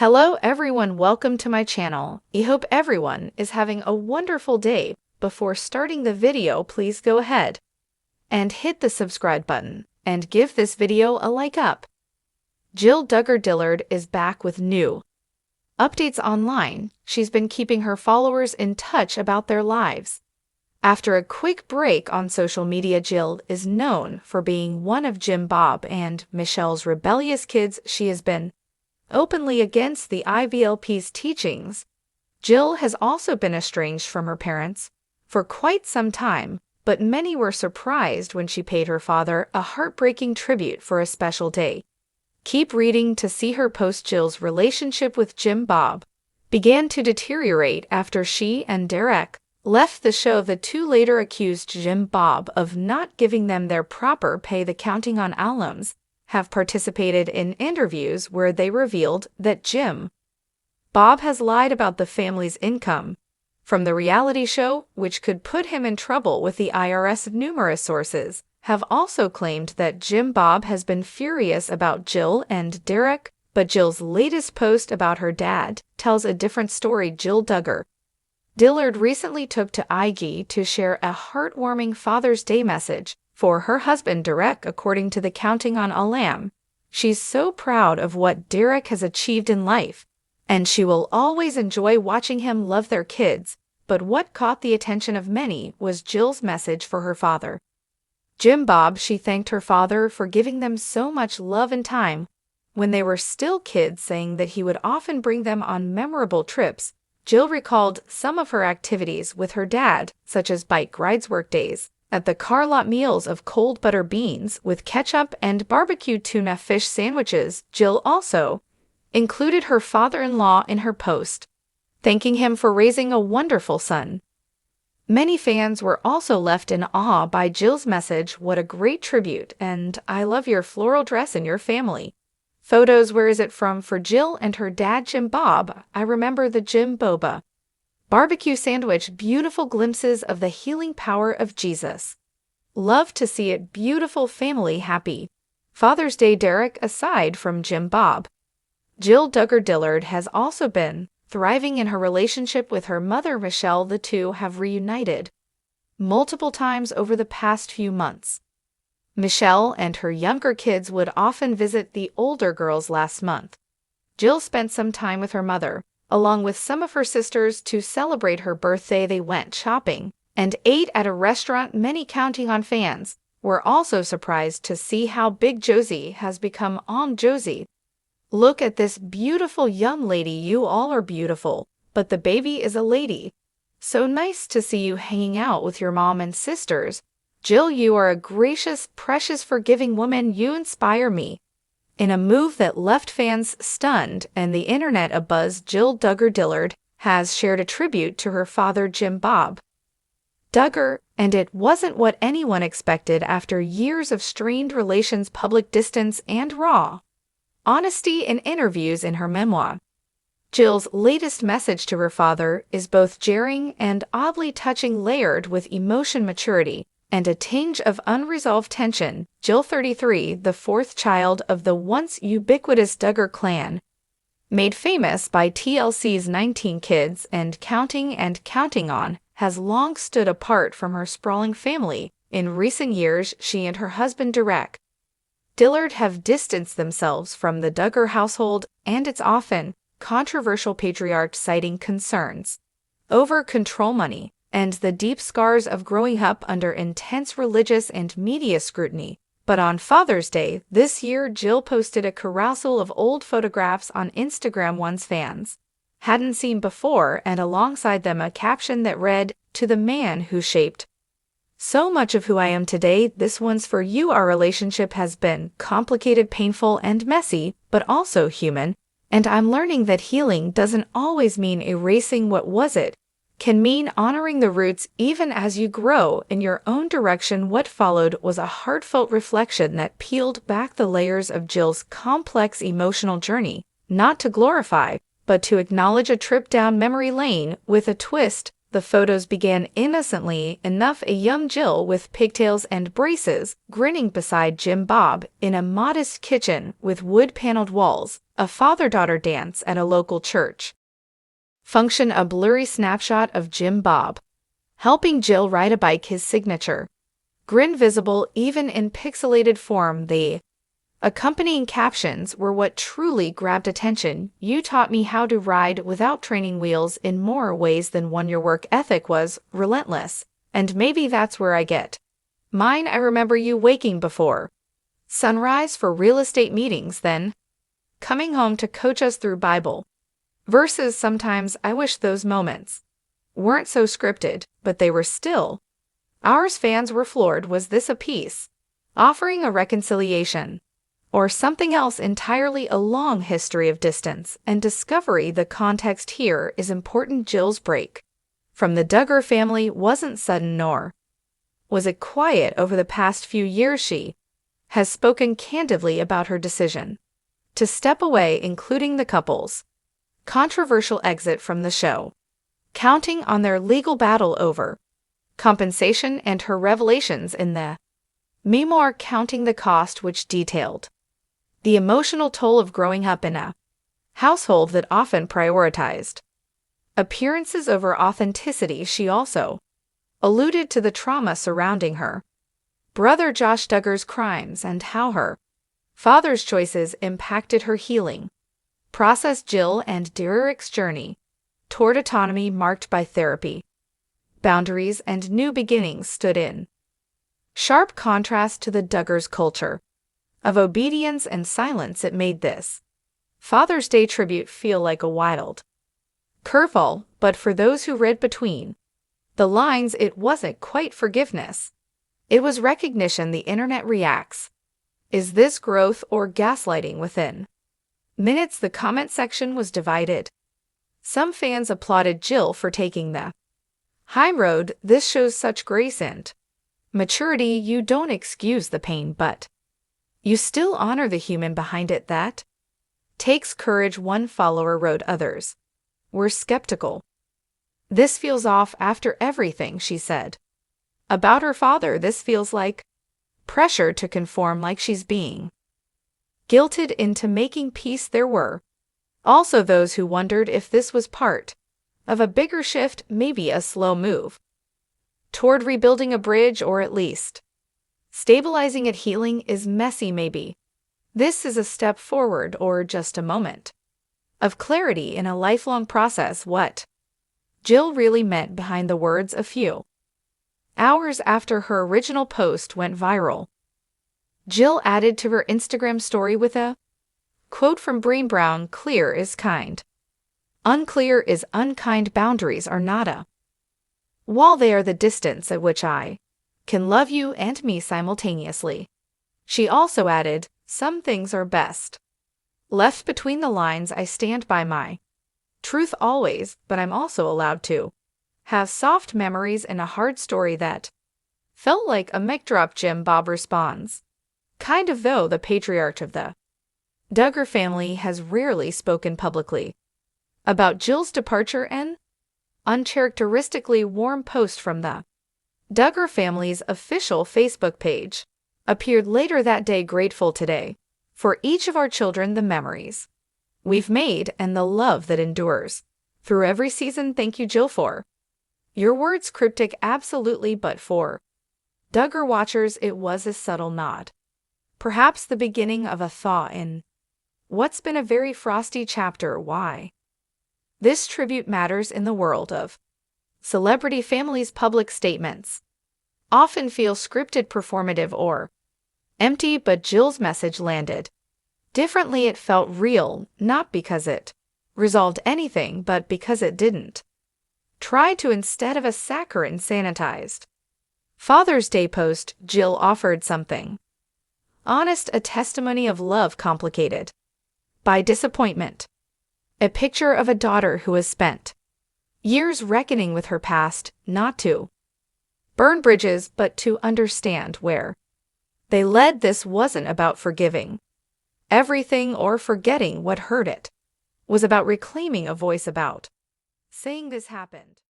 Hello everyone, welcome to my channel. I hope everyone is having a wonderful day. Before starting the video, please go ahead and hit the subscribe button and give this video a like up. Duggar Dillard is back with new updates online. She's been keeping her followers in touch about their lives. After a quick break on social media, Jill is known for being one of Bob and Michelle's rebellious kids. She has been openly against the IVLP's teachings. Jill has also been estranged from her parents for quite some time, but many were surprised when she paid her father a heartbreaking tribute for a special day. Keep reading to see her post. Jill's relationship with Bob began to deteriorate after she and Derek left the show. The two later accused Bob of not giving them their proper pay. The Counting on alums have participated in interviews where they revealed that Bob has lied about the family's income from the reality show, which could put him in trouble with the IRS. Numerous sources have also claimed that Bob has been furious about Jill and Derek, but Jill's latest post about her dad tells a different story. Duggar Dillard recently took to IG to share a heartwarming Father's Day message for her husband Derek. According to the Counting on Alam, she's so proud of what Derek has achieved in life, and she will always enjoy watching him love their kids. But what caught the attention of many was Jill's message for her father, Bob. She thanked her father for giving them so much love and time when they were still kids, saying that he would often bring them on memorable trips. Jill recalled some of her activities with her dad, such as bike rides, work days at the car lot, meals of cold butter beans with ketchup and barbecue tuna fish sandwiches. Jill also included her father-in-law in her post, thanking him for raising a wonderful son. Many fans were also left in awe by Jill's message. What a great tribute, and I love your floral dress and your family photos. Where is it from? For Jill and her dad Bob, I remember the boba barbecue sandwich. Beautiful glimpses of the healing power of Jesus. Love to see it. Beautiful family. Happy Father's Day. Derek. Aside from Bob, Jill Duggar Dillard has also been thriving in her relationship with her mother Michelle. The two have reunited multiple times over the past few months. Michelle and her younger kids would often visit the older girls. Last month, Jill spent some time with her mother, along with some of her sisters, to celebrate her birthday. They went shopping and ate at a restaurant. Many Counting on fans were also surprised to see how big Josie has become. Josie, look at this beautiful young lady. You all are beautiful, but the baby is a lady. So nice to see you hanging out with your mom and sisters. Jill, you are a gracious, precious, forgiving woman. You inspire me. In a move that left fans stunned and the internet abuzz, Jill Duggar Dillard has shared a tribute to her father Bob Duggar, and it wasn't what anyone expected after years of strained relations, public distance, and raw honesty in interviews. In her memoir, Jill's latest message to her father is both jarring and oddly touching, layered with emotion, maturity, and a tinge of unresolved tension. Jill, 33, the fourth child of the once ubiquitous Duggar clan, made famous by TLC's 19 Kids and Counting On, has long stood apart from her sprawling family. In recent years, she and her husband Derek Dillard have distanced themselves from the Duggar household and its often controversial patriarch, citing concerns over control, money, and the deep scars of growing up under intense religious and media scrutiny. But on Father's Day this year, Jill posted a carousel of old photographs on Instagram one's fans hadn't seen before, and alongside them a caption that read, "To the man who shaped so much of who I am today, this one's for you. Our relationship has been complicated, painful, and messy, but also human, and I'm learning that healing doesn't always mean erasing what was. It can mean honoring the roots even as you grow in your own direction." What followed was a heartfelt reflection that peeled back the layers of Jill's complex emotional journey, not to glorify, but to acknowledge a trip down memory lane with a twist. The photos began innocently enough: a young Jill with pigtails and braces, grinning beside Jim Bob in a modest kitchen with wood-paneled walls, a father-daughter dance at a local church function, a blurry snapshot of Jim Bob helping Jill ride a bike, his signature grin visible even in pixelated form. The accompanying captions were what truly grabbed attention. "You taught me how to ride without training wheels in more ways than one. Your work ethic was relentless, and maybe that's where I get mine. I remember you waking before sunrise for real estate meetings, then coming home to coach us through Bible verses. Sometimes I wish those moments weren't so scripted, but they were still ours." Fans were floored. Was this a piece offering a reconciliation, or something else entirely? A long history of distance and discovery. The context here is important. Jill's break from the Duggar family wasn't sudden, nor was it quiet. Over the past few years, she has spoken candidly about her decision to step away, including the couple's controversial exit from the show, counting on their legal battle over compensation, and her revelations in the memoir Counting the Cost, which detailed the emotional toll of growing up in a household that often prioritized appearances over authenticity. She also alluded to the trauma surrounding her brother Josh Duggar's crimes and how her father's choices impacted her healing process. Jill and Derek's journey toward autonomy, marked by therapy, boundaries, and new beginnings, stood in sharp contrast to the Duggars' culture of obedience and silence. It made this Father's Day tribute feel like a wild curveball, but for those who read between the lines, it wasn't quite forgiveness. It was recognition. The internet reacts: is this growth or gaslighting? Within minutes, the comment section was divided. Some fans applauded Jill for taking the high road. This shows such grace and maturity. You don't excuse the pain, but you still honor the human behind it. That takes courage, one follower wrote. Others were skeptical. This feels off after everything she said about her father. This feels like pressure to conform, like she's being guilted into making peace. There were also those who wondered if this was part of a bigger shift, maybe a slow move toward rebuilding a bridge, or at least stabilizing it. Healing is messy. Maybe this is a step forward, or just a moment of clarity in a lifelong process. What Jill really meant behind the words. A few hours after her original post went viral, Jill added to her Instagram story with a quote from Brené Brown: "Clear is kind, unclear is unkind. Boundaries are not a wall, they are the distance at which I can love you and me simultaneously." She also added, "Some things are best left between the lines. I stand by my truth always, but I'm also allowed to have soft memories in a hard story." That felt like a mic drop. Jim Bob responds, "Kind of, though." The patriarch of the Duggar family has rarely spoken publicly about Jill's departure. An uncharacteristically warm post from the Duggar family's official Facebook page appeared later that day. "Grateful today for each of our children, the memories we've made, and the love that endures through every season. Thank you, Jill, for your words." Cryptic, absolutely, but for Duggar watchers, it was a subtle nod, perhaps the beginning of a thaw in what's been a very frosty chapter. Why this tribute matters in the world of celebrity families. Public statements often feel scripted, performative, or empty, but Jill's message landed differently. It felt real, not because it resolved anything, but because it didn't try to. Instead of a saccharine, sanitized Father's Day post, Jill offered something honest, a testimony of love complicated by disappointment, a picture of a daughter who has spent years reckoning with her past, not to burn bridges, but to understand where they led. This wasn't about forgiving everything or forgetting what hurt. It was about reclaiming a voice, about saying this happened